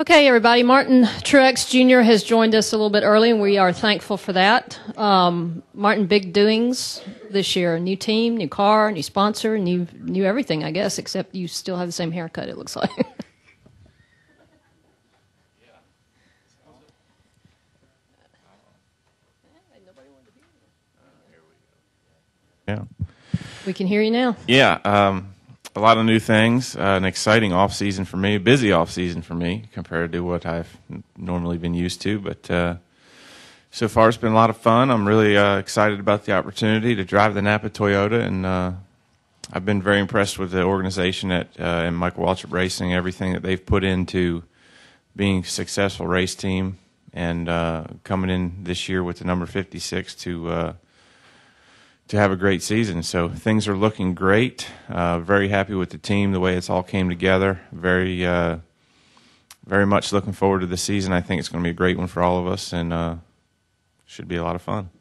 Okay, everybody. Martin Truex Jr. has joined us a little bit early, and we are thankful for that. Martin, big doings this year. New team, new car, new sponsor, new everything, I guess, except you still have the same haircut, it looks like. Yeah. We can hear you now. Yeah, a lot of new things, an exciting off season for me, a busy off season for me compared to what I've normally been used to. But so far, it's been a lot of fun. I'm really excited about the opportunity to drive the Napa Toyota, and I've been very impressed with the organization and Michael Waltrip Racing, everything that they've put into being a successful race team, and coming in this year with the number 56 to have a great season. So things are looking great. Very happy with the team, the way it's all came together. Very much looking forward to the season. I think it's going to be a great one for all of us, and should be a lot of fun.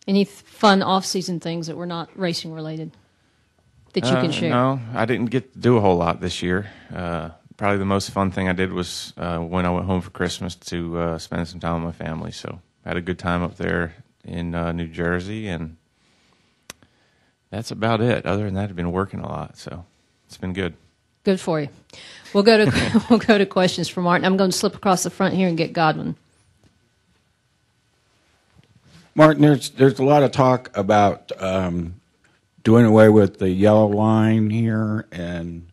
Any fun off-season things that were not racing related that you can share? No, I didn't get to do a whole lot this year. Probably the most fun thing I did was when I went home for Christmas to spend some time with my family. So I had a good time up there in New Jersey, and that's about it. Other than that, I've been working a lot, so it's been good. Good for you. We'll go to questions for Martin. I'm going to slip across the front here and get Godwin. Martin, there's a lot of talk about doing away with the yellow line here and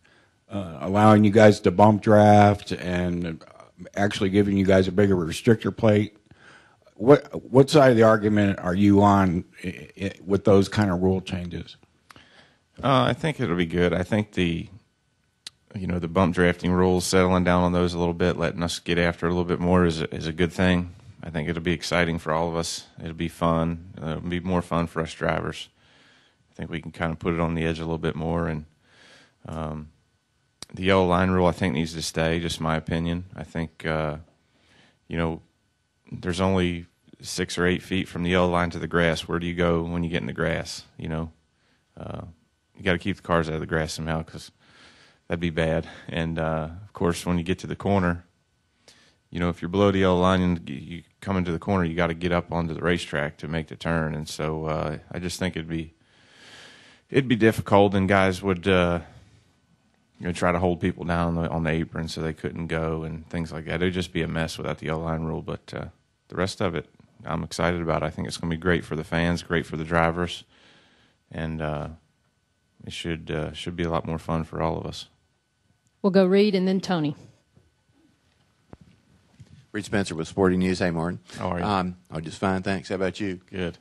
allowing you guys to bump draft and actually giving you guys a bigger restrictor plate. What side of the argument are you on with those kind of rule changes? I think it'll be good. I think the bump drafting rules, settling down on those a little bit, letting us get after it a little bit more is a good thing. I think it'll be exciting for all of us. It'll be fun. It'll be more fun for us drivers. I think we can kind of put it on the edge a little bit more. And the yellow line rule, I think, needs to stay, just my opinion. I think, there's only 6 or 8 feet from the yellow line to the grass. Where do you go when you get in the grass? You got to keep the cars out of the grass somehow, because that'd be bad. And of course, when you get to the corner, if you're below the yellow line and you come into the corner, you got to get up onto the racetrack to make the turn. And so I just think it'd be difficult, and guys would try to hold people down on the apron so they couldn't go and things like that. It'd just be a mess without the yellow line rule. But the rest of it, I'm excited about. I think it's going to be great for the fans, great for the drivers, and it should be a lot more fun for all of us. We'll go Reed and then Tony. Reed Spencer with Sporting News. Hey, Martin. How are you? Oh, just fine, thanks. How about you? Good.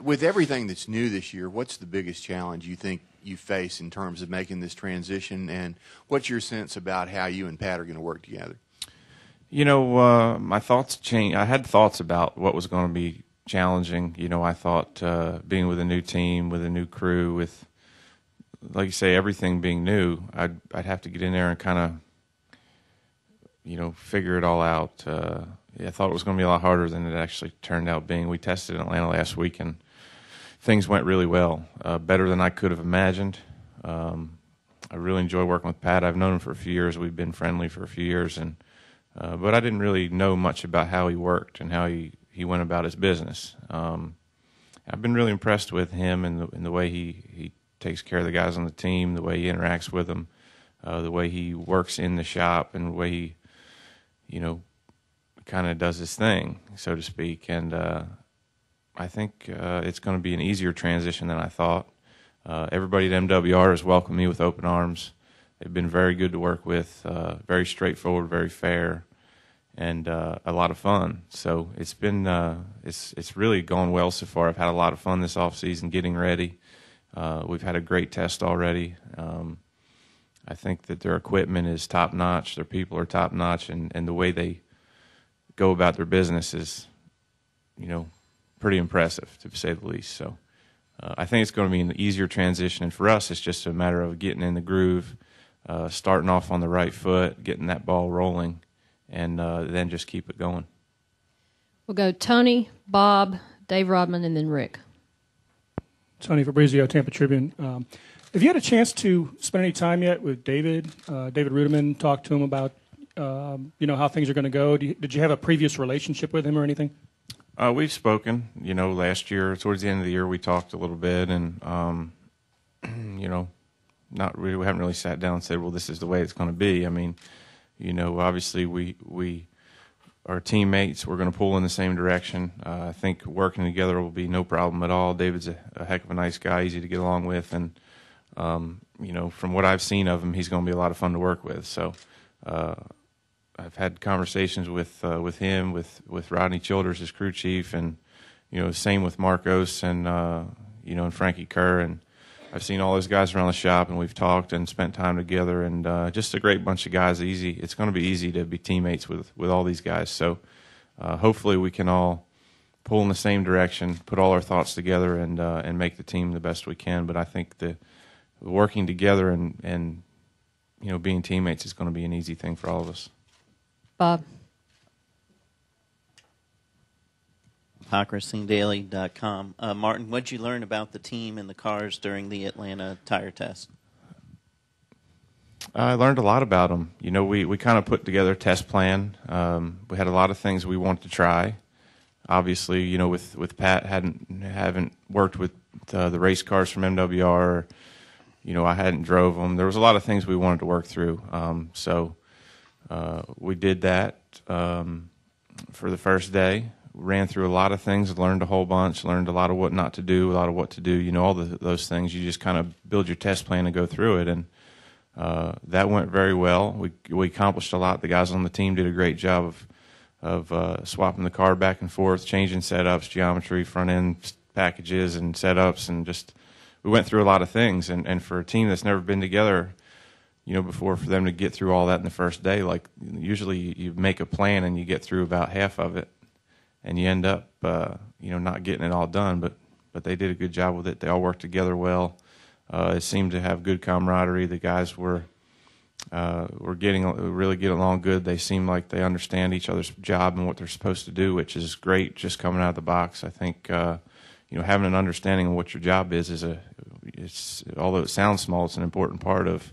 With everything that's new this year, what's the biggest challenge you think you face in terms of making this transition, and what's your sense about how you and Pat are going to work together? My thoughts changed. I had thoughts about what was going to be challenging. I thought being with a new team, with a new crew, with, like you say, everything being new, I'd have to get in there and kind of, figure it all out. I thought it was going to be a lot harder than it actually turned out being. We tested in Atlanta last week, and things went really well, better than I could have imagined. I really enjoy working with Pat. I've known him for a few years. We've been friendly for a few years, but I didn't really know much about how he worked and how he went about his business. I've been really impressed with him and the way he takes care of the guys on the team, the way he interacts with them, the way he works in the shop, and the way he, kind of does his thing, so to speak. And I think it's going to be an easier transition than I thought. Everybody at MWR has welcomed me with open arms. They've been very good to work with, very straightforward, very fair, and a lot of fun. So it's been it's really gone well so far. I've had a lot of fun this off season getting ready. We've had a great test already. I think that their equipment is top notch. Their people are top notch, and the way they go about their business is, pretty impressive, to say the least. So I think it's going to be an easier transition, and for us, it's just a matter of getting in the groove, starting off on the right foot, getting that ball rolling, and then just keep it going. We'll go Tony, Bob, Dave Rodman, and then Rick. Tony Fabrizio, Tampa Tribune. Have you had a chance to spend any time yet with David Rudiman, talk to him about how things are going to go? Did you have a previous relationship with him or anything? We've spoken. Last year, towards the end of the year, we talked a little bit, and not really. We haven't really sat down and said, "Well, this is the way it's going to be." I mean, obviously we are teammates. We're going to pull in the same direction. I think working together will be no problem at all. David's a heck of a nice guy, easy to get along with, and from what I've seen of him, he's going to be a lot of fun to work with. So. I've had conversations with him, with Rodney Childers, his crew chief, and same with Marcos and and Frankie Kerr, and I've seen all those guys around the shop, and we've talked and spent time together, and just a great bunch of guys. It's going to be easy to be teammates with all these guys. So hopefully we can all pull in the same direction, put all our thoughts together, and make the team the best we can. But I think the working together and being teammates is going to be an easy thing for all of us. Bob. HawkRacingDaily.com. Martin, what did you learn about the team and the cars during the Atlanta tire test? I learned a lot about them. We kind of put together a test plan. We had a lot of things we wanted to try. Obviously, with Pat, haven't worked with the race cars from MWR. I hadn't drove them. There was a lot of things we wanted to work through. So we did that for the first day. Ran through a lot of things, learned a whole bunch, learned a lot of what not to do, a lot of what to do. All those things. You just kind of build your test plan and go through it, and that went very well. We accomplished a lot. The guys on the team did a great job of swapping the car back and forth, changing setups, geometry, front end packages, and setups, and just we went through a lot of things. And for a team that's never been together, before, for them to get through all that in the first day, like usually you make a plan and you get through about half of it, and you end up not getting it all done. But they did a good job with it. They all worked together well. It seemed to have good camaraderie. The guys were really getting along good. They seem like they understand each other's job and what they're supposed to do, which is great. Just coming out of the box, I think having an understanding of what your job is although it sounds small, it's an important part of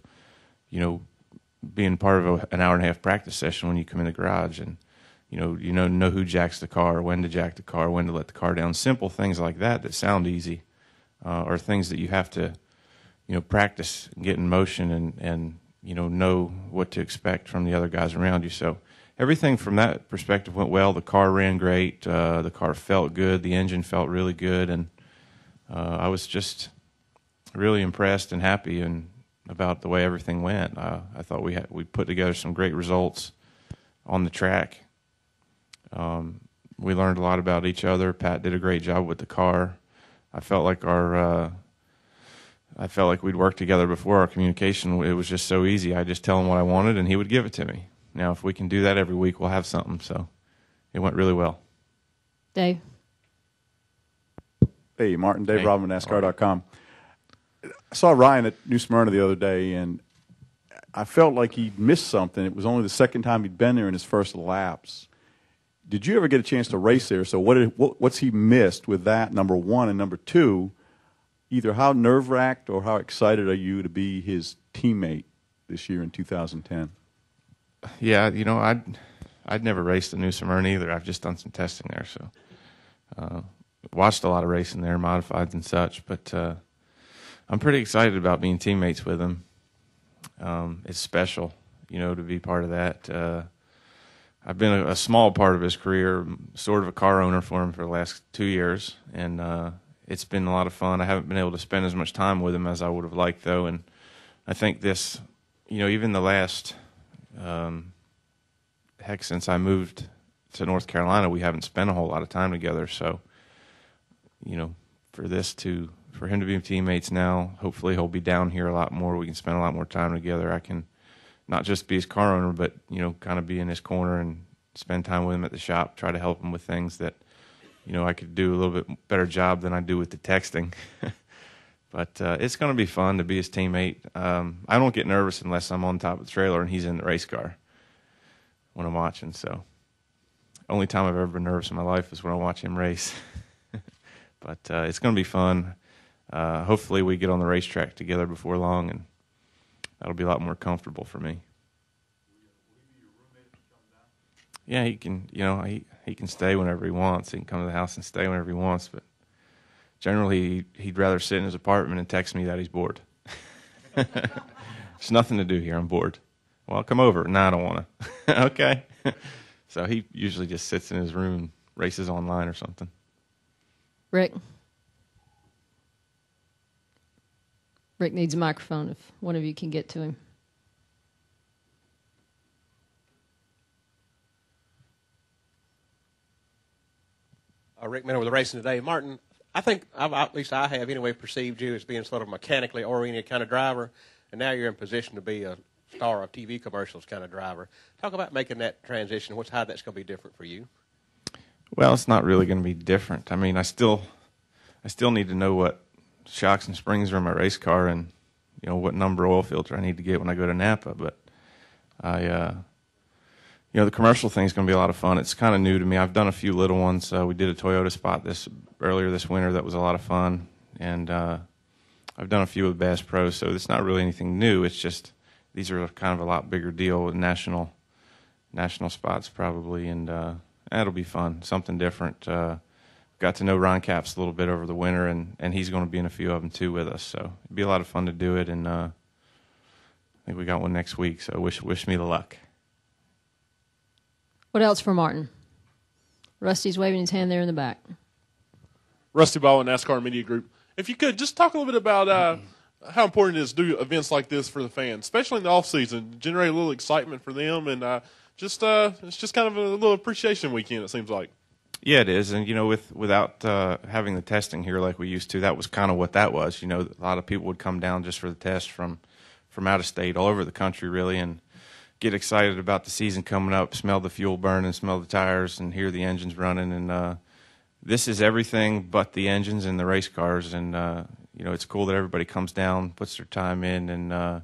being part of an hour and a half practice session when you come in the garage, and know who jacks the car, when to jack the car, when to let the car down. Simple things like that sound easy are things that you have to practice and get in motion and know what to expect from the other guys around you. So everything from that perspective went well. The car ran great. The car felt good. The engine felt really good, and I was just really impressed and happy about the way everything went. I thought we put together some great results on the track. We learned a lot about each other. Pat did a great job with the car. I felt like we'd worked together before. Our communication, it was just so easy. I just tell him what I wanted, and he would give it to me. Now, if we can do that every week, we'll have something. So it went really well. Dave. Hey, Martin. Dave Robin, NASCAR.com. I saw Ryan at New Smyrna the other day, and I felt like he'd missed something. It was only the second time he'd been there in his first laps. Did you ever get a chance to race there? So what's he missed with that, number one? And number two, either how nerve-wracked or how excited are you to be his teammate this year in 2010? Yeah, I'd never raced at New Smyrna either. I've just done some testing there, so watched a lot of racing there, modifieds and such. But I'm pretty excited about being teammates with him. It's special, to be part of that. I've been a small part of his career, sort of a car owner for him for the last 2 years, and it's been a lot of fun. I haven't been able to spend as much time with him as I would have liked, though, and I think this, even the last, since I moved to North Carolina, we haven't spent a whole lot of time together, so, for him to be teammates now, hopefully he'll be down here a lot more. We can spend a lot more time together. I can not just be his car owner, but, kind of be in his corner and spend time with him at the shop, try to help him with things that, I could do a little bit better job than I do with the texting. But it's going to be fun to be his teammate. I don't get nervous unless I'm on top of the trailer and he's in the race car when I'm watching. So only time I've ever been nervous in my life is when I watch him race. But it's going to be fun. Hopefully we get on the racetrack together before long, and that'll be a lot more comfortable for me. Yeah, he can. He can stay whenever he wants. He can come to the house and stay whenever he wants. But generally, he'd rather sit in his apartment and text me that he's bored. There's nothing to do here. I'm bored. Well, come over. No, I don't want to. Okay. So he usually just sits in his room and races online or something. Rick? Rick needs a microphone if one of you can get to him. Rick Miller with the Racing Today. Martin, I think, at least I have anyway, perceived you as being sort of a mechanically oriented kind of driver, and now you're in position to be a star of TV commercials kind of driver. Talk about making that transition. How that's going to be different for you? Well, it's not really going to be different. I mean, I still need to know what shocks and springs are in my race car, and what number oil filter I need to get when I go to Napa. But the commercial thing is going to be a lot of fun. It's kind of new to me. I've done a few little ones. We did a Toyota spot earlier this winter that was a lot of fun, and I've done a few with Bass Pro. So it's not really anything new. It's just these are kind of a lot bigger deal with national spots probably, and that'll be fun, something different. Got to know Ron Capps a little bit over the winter, and he's going to be in a few of them too with us. So it'd be a lot of fun to do it, and I think we got one next week. So wish me the luck. What else for Martin? Rusty's waving his hand there in the back. Rusty Ball and NASCAR Media Group. If you could, just talk a little bit about how important it is to do events like this for the fans, especially in the off-season, generate a little excitement for them, and it's just kind of a little appreciation weekend, it seems like. Yeah, it is. And, without having the testing here like we used to, that was kind of what that was. A lot of people would come down just for the test from out of state, all over the country, really, and get excited about the season coming up, smell the fuel burning, smell the tires, and hear the engines running. And this is everything but the engines and the race cars. And, it's cool that everybody comes down, puts their time in, and,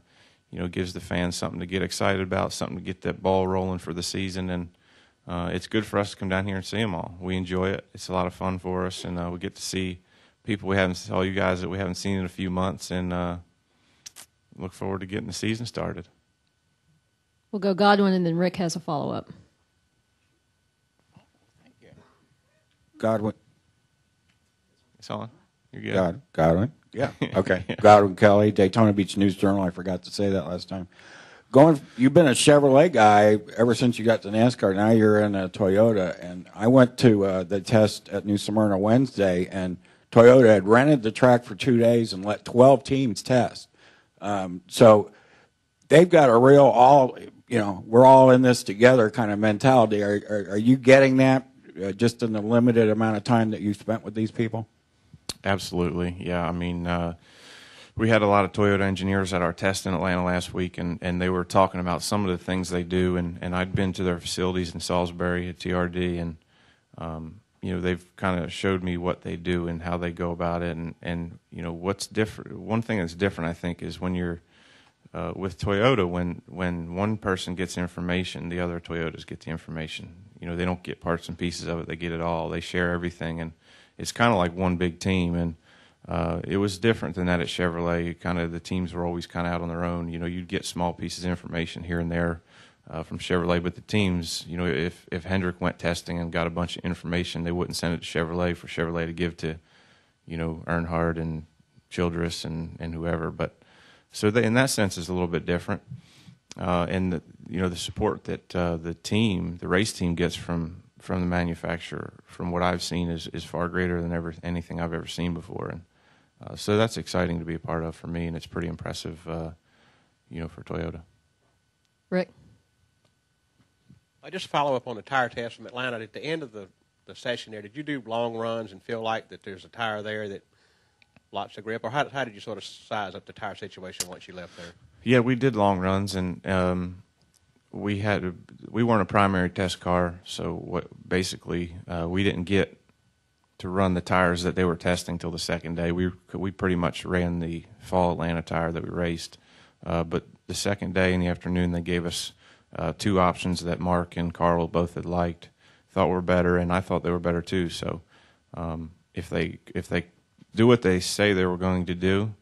gives the fans something to get excited about, something to get that ball rolling for the season. And it's good for us to come down here and see them all. We enjoy it. It's a lot of fun for us, and we get to see people all you guys that we haven't seen in a few months, and look forward to getting the season started. We'll go Godwin, and then Rick has a follow-up. Godwin. It's on. You're good. Godwin. Yeah. Okay. Godwin Kelly, Daytona Beach News Journal. I forgot to say that last time. You've been a Chevrolet guy ever since you got to NASCAR. Now you're in a Toyota. And I went to the test at New Smyrna Wednesday, and Toyota had rented the track for 2 days and let 12 teams test. So they've got a real we're all in this together kind of mentality. Are you getting that just in the limited amount of time that you spent with these people? Absolutely. Yeah. I mean, we had a lot of Toyota engineers at our test in Atlanta last week, and they were talking about some of the things they do, and I'd been to their facilities in Salisbury at TRD, and they've kind of showed me what they do and how they go about it, and what's different. One thing that's different, I think, is when you're with Toyota, when one person gets information, the other Toyotas get the information. They don't get parts and pieces of it; they get it all. They share everything, and it's kind of like one big team. And it was different than that at Chevrolet. The teams were always kind of out on their own. You'd get small pieces of information here and there from Chevrolet, but the teams, if Hendrick went testing and got a bunch of information, they wouldn't send it to Chevrolet for Chevrolet to give to, Earnhardt and Childress and whoever. But so in that sense, is a little bit different. And the support that the race team gets from the manufacturer, from what I've seen, is far greater than anything I've ever seen before. And so that's exciting to be a part of for me, and it's pretty impressive, for Toyota. Rick? I just follow up on the tire test from Atlanta. At the end of the session there, did you do long runs and feel like that there's a tire there that lots of grip? Or how did you sort of size up the tire situation once you left there? Yeah, we did long runs, and we weren't a primary test car, so we didn't get to run the tires that they were testing till the second day. We pretty much ran the fall Atlanta tire that we raced, but the second day in the afternoon they gave us two options that Mark and Carl both had liked, thought were better, and I thought they were better too. So if they do what they say they were going to do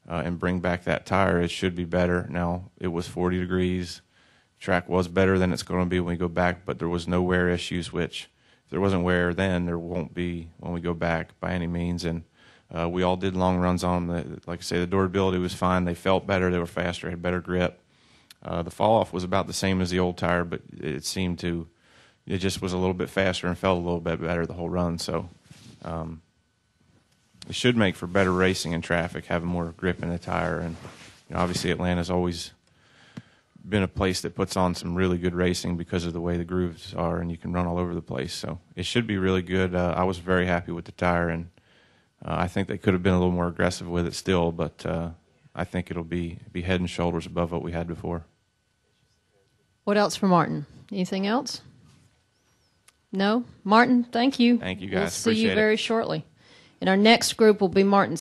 and bring back that tire, it should be better. Now, it was 40 degrees. track was better than it's going to be when we go back, but there was no wear issues, which if there wasn't wear then, there won't be when we go back by any means. And we all did long runs on them. Like I say, the durability was fine. They felt better. They were faster, had better grip. The fall-off was about the same as the old tire, but it just was a little bit faster and felt a little bit better the whole run. So it should make for better racing in traffic, having more grip in the tire. And obviously Atlanta's always been a place that puts on some really good racing because of the way the grooves are, and you can run all over the place. So it should be really good. I was very happy with the tire, and I think they could have been a little more aggressive with it still, but I think it'll be head and shoulders above what we had before. What else for Martin? Anything else? No? Martin, thank you. Thank you, guys. We'll see Appreciate you it. very shortly. And our next group will be Martin